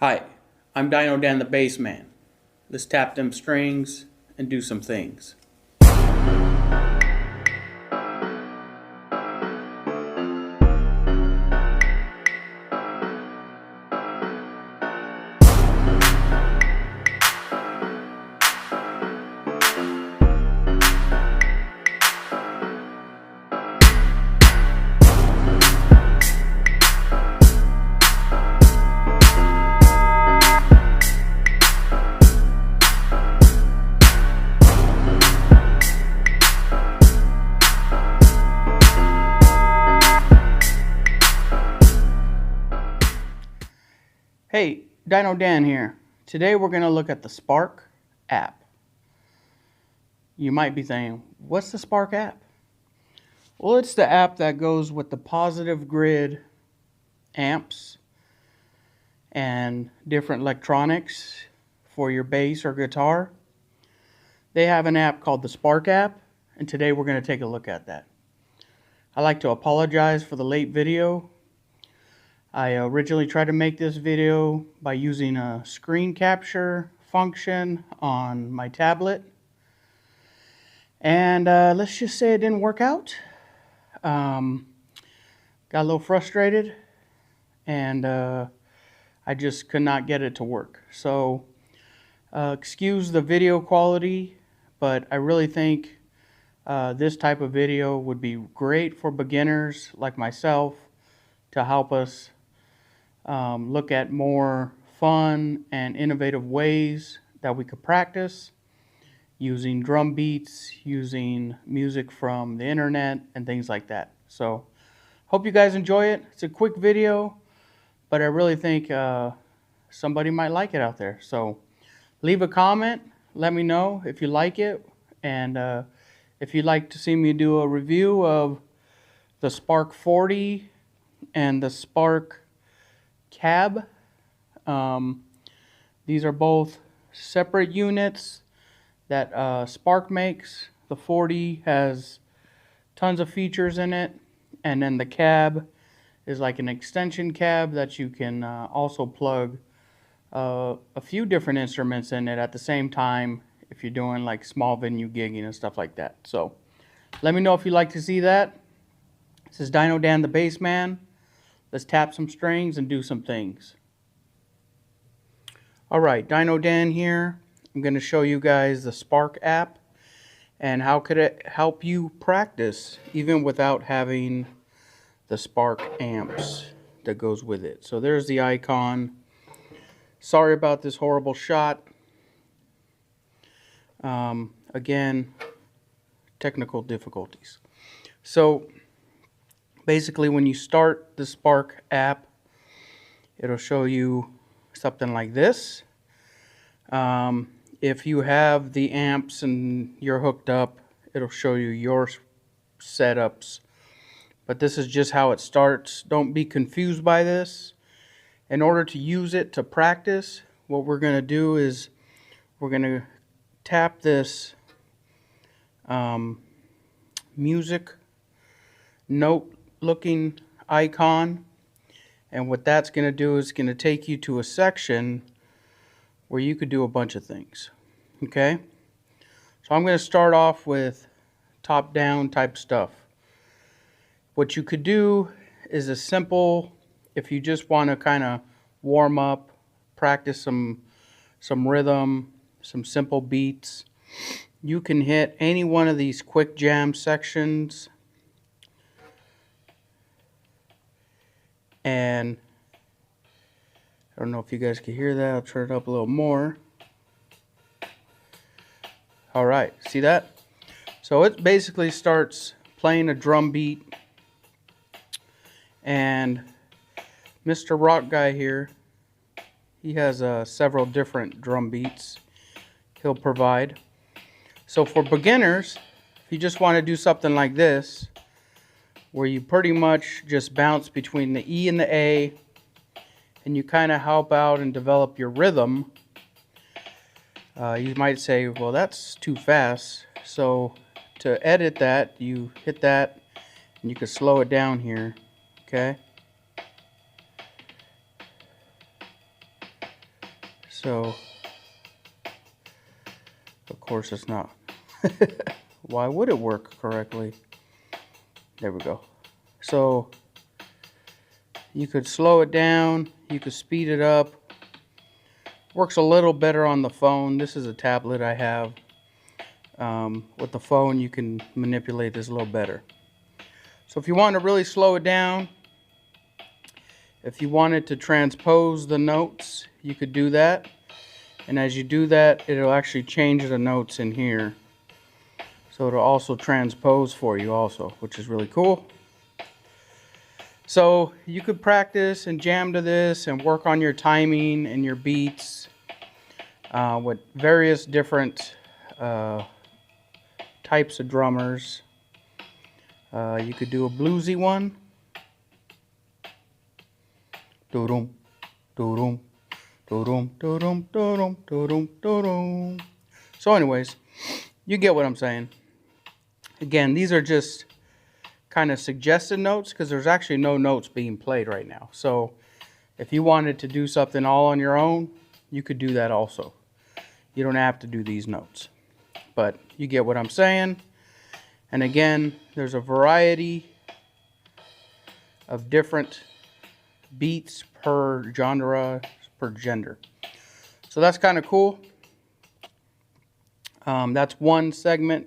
Hi, I'm Dino Dan the Bassman. Let's tap them strings and do some things. Hey, Dino Dan here. Today we're going to look at the Spark app. You might be saying, what's the Spark app? Well, it's the app that goes with the Positive Grid amps and different electronics for your bass or guitar. They have an app called the Spark app, and today we're going to take a look at that. I'd like to apologize for the late video. I originally tried to make this video by using a screen capture function on my tablet, and let's just say it didn't work out. Got a little frustrated, and I just could not get it to work. So excuse the video quality, but I really think this type of video would be great for beginners like myself to help us look at more fun and innovative ways that we could practice using drum beats, using music from the internet, and things like that. So, hope you guys enjoy it. It's a quick video, but I really think somebody might like it out there. So, leave a comment. Let me know if you like it, and if you'd like to see me do a review of the Spark 40 and the Spark Cab. These are both separate units that Spark makes. The 40 has tons of features in it, and then the Cab is like an extension cab that you can also plug a few different instruments in it at the same time if you're doing like small venue gigging and stuff like that. So let me know if you'd like to see that. This is Dino Dan the Bassman. Let's tap some strings and do some things. Alright, Dino Dan here. I'm going to show you guys the Spark app and how could it help you practice even without having the Spark amps that goes with it. So there's the icon. Sorry about this horrible shot. Again, technical difficulties. So basically, when you start the Spark app, it'll show you something like this. If you have the amps and you're hooked up, it'll show you your setups. But this is just how it starts. Don't be confused by this. In order to use it to practice, what we're going to do is we're going to tap this music note looking icon, and what that's going to do is going to take you to a section where you could do a bunch of things. Okay, so I'm going to start off with top down type stuff. What you could do is a simple, if you just want to kind of warm up, practice some rhythm, some simple beats, you can hit any one of these quick jam sections. And I don't know if you guys can hear that. I'll turn it up a little more. Alright, see that? So it basically starts playing a drum beat. And Mr. Rock Guy here, he has several different drum beats he'll provide. So for beginners, if you just want to do something like this, where you pretty much just bounce between the E and the A, and you kind of help out and develop your rhythm. You might say, well, that's too fast. So to edit that, you hit that, and you can slow it down here, okay? So, of course it's not. Why would it work correctly? There we go. So, you could slow it down, you could speed it up. Works a little better on the phone. This is a tablet I have. With the phone, you can manipulate this a little better. So if you want to really slow it down, if you wanted to transpose the notes, you could do that. And as you do that, it'll actually change the notes in here. So it'll also transpose for you also, which is really cool. So you could practice and jam to this and work on your timing and your beats with various different types of drummers. You could do a bluesy one. Do-dum, do-dum, do-dum, do-dum, do-dum, do-dum, do-dum. So anyways, you get what I'm saying. Again, these are just kind of suggested notes because there's actually no notes being played right now. So if you wanted to do something all on your own, you could do that also. You don't have to do these notes, but you get what I'm saying. And again, there's a variety of different beats per genre, per gender. So that's kind of cool. That's one segment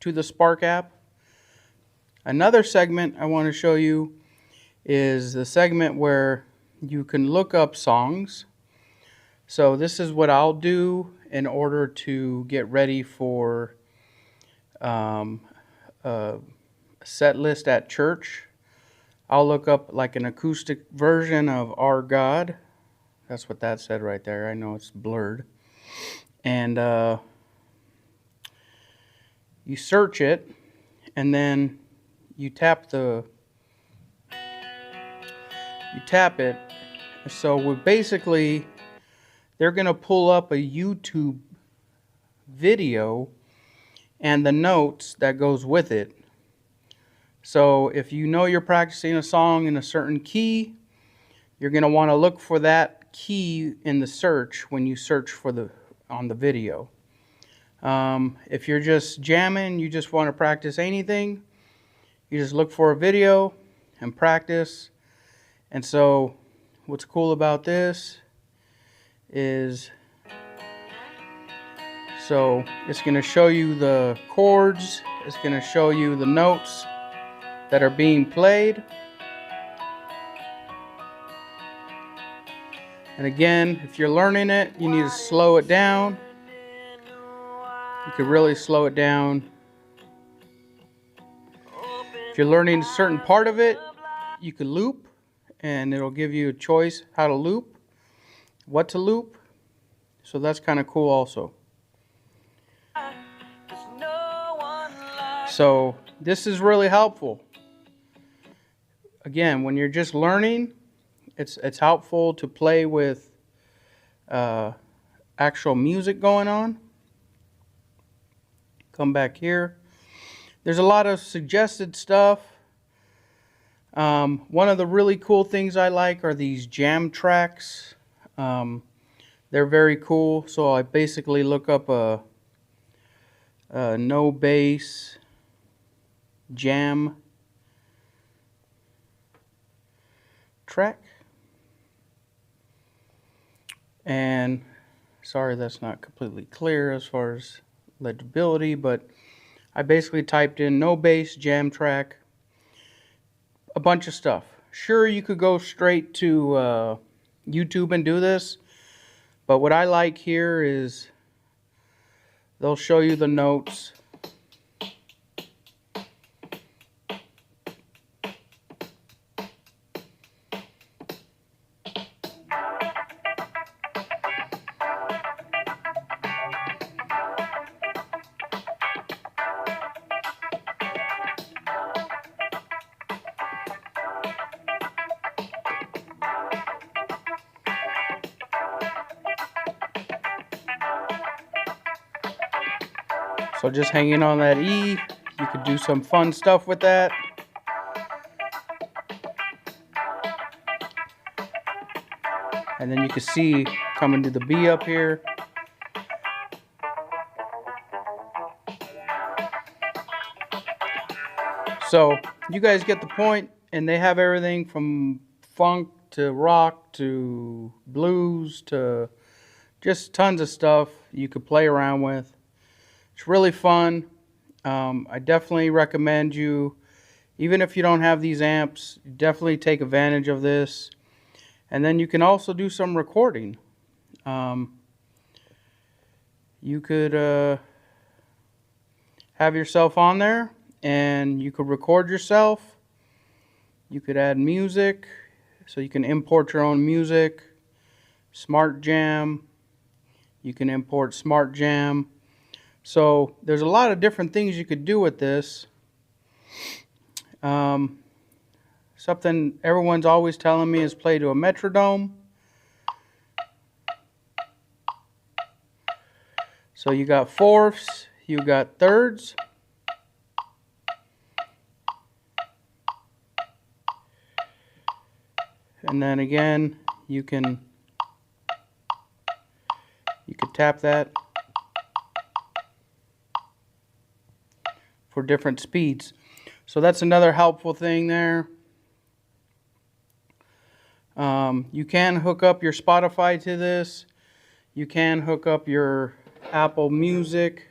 to the Spark app. Another segment I want to show you is the segment where you can look up songs. So this is what I'll do in order to get ready for a set list at church. I'll look up like an acoustic version of Our God. That's what that said right there. I know it's blurred. And you search it, and then you tap it. So we basically, they're going to pull up a YouTube video and the notes that goes with it. So if you know you're practicing a song in a certain key, you're going to want to look for that key in the search when you search for on the video. If you're just jamming, you just want to practice anything, you just look for a video and practice. And so what's cool about this is, so it's going to show you the chords, it's going to show you the notes that are being played. And again, if you're learning it, you need to slow it down. You could really slow it down. If you're learning a certain part of it, you could loop, and it'll give you a choice how to loop, what to loop. So that's kind of cool also. So this is really helpful. Again, when you're just learning, it's helpful to play with actual music going on. Come back here. There's a lot of suggested stuff. One of the really cool things I like are these jam tracks. They're very cool. So I basically look up a no bass jam track. And sorry that's not completely clear as far as legibility, but I basically typed in no bass jam track, a bunch of stuff. Sure, you could go straight to YouTube and do this, but what I like here is they'll show you the notes. So just hanging on that E, you could do some fun stuff with that. And then you can see coming to the B up here. So you guys get the point, and they have everything from funk to rock to blues to just tons of stuff you could play around with. It's really fun. I definitely recommend you, even if you don't have these amps, definitely take advantage of this. And then you can also do some recording. You could have yourself on there, and you could record yourself. You could add music, so you can import your own music. Smart Jam. You can import Smart Jam. So there's a lot of different things you could do with this. Something everyone's always telling me is play to a metronome. So you got fourths, you got thirds. And then again, you could tap that for different speeds. So that's another helpful thing there. You can hook up your Spotify to this. You can hook up your Apple Music,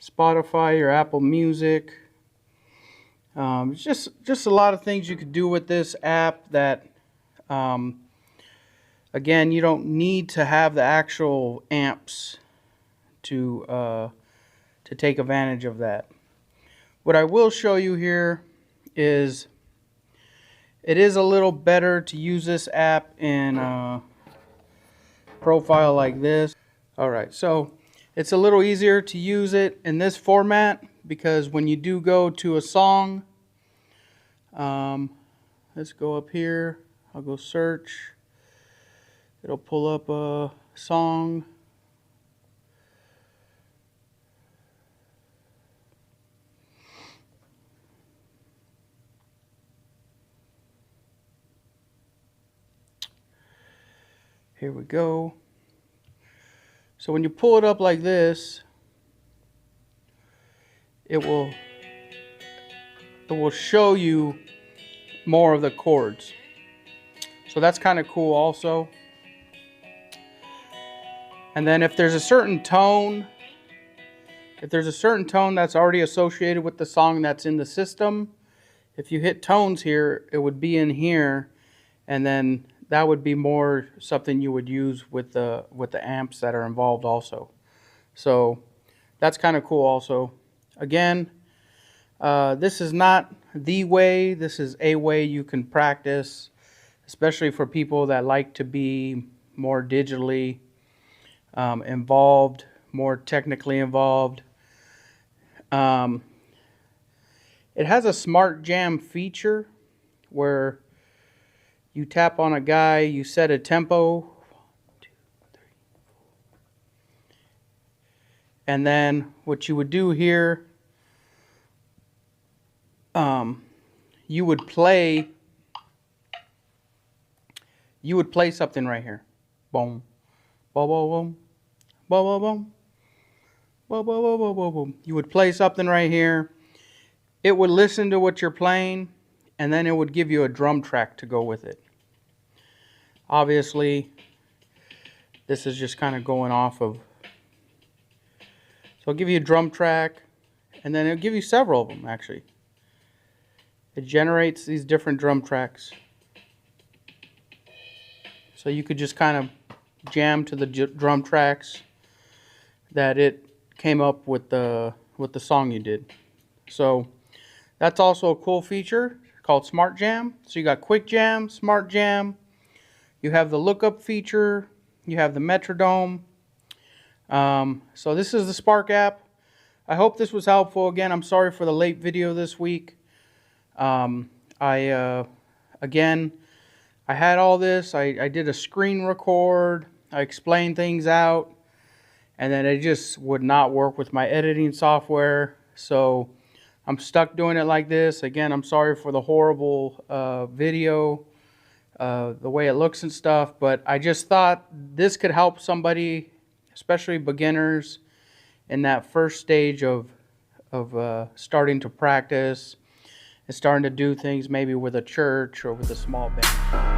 Spotify, your Apple Music. It's just a lot of things you could do with this app that, again, you don't need to have the actual amps to take advantage of that. What I will show you here is it is a little better to use this app in a profile like this. Alright, so it's a little easier to use it in this format because when you do go to a song, let's go up here, I'll go search, it'll pull up a song. Here we go. So when you pull it up like this, it will show you more of the chords. So that's kind of cool also. And then if there's a certain tone, that's already associated with the song that's in the system, if you hit tones here, it would be in here, and then that would be more something you would use with the amps that are involved also. So that's kind of cool also. Again, this is not the way, this is a way you can practice, especially for people that like to be more digitally involved, more technically involved. It has a Smart Jam feature where you tap on a guy, you set a tempo, 1, 2, 3, 4. And then what you would do here, you would play something right here. Boom, boom, boom, boom, boom, boom, boom, boom, boom, boom, boom, boom. You would play something right here. It would listen to what you're playing, and then it would give you a drum track to go with it. Obviously, this is just kind of going off of. So I'll give you a drum track, and then it'll give you several of them actually. It generates these different drum tracks. So you could just kind of jam to the drum tracks that it came up with the song you did. So that's also a cool feature called Smart Jam. So you got Quick Jam, Smart Jam. You have the lookup feature. You have the metronome. So this is the Spark app. I hope this was helpful. Again, I'm sorry for the late video this week. Again, I had all this. I did a screen record. I explained things out. And then it just would not work with my editing software. So I'm stuck doing it like this. Again, I'm sorry for the horrible video. the way it looks and stuff, but I just thought this could help somebody, especially beginners, in that first stage of starting to practice and starting to do things maybe with a church or with a small band.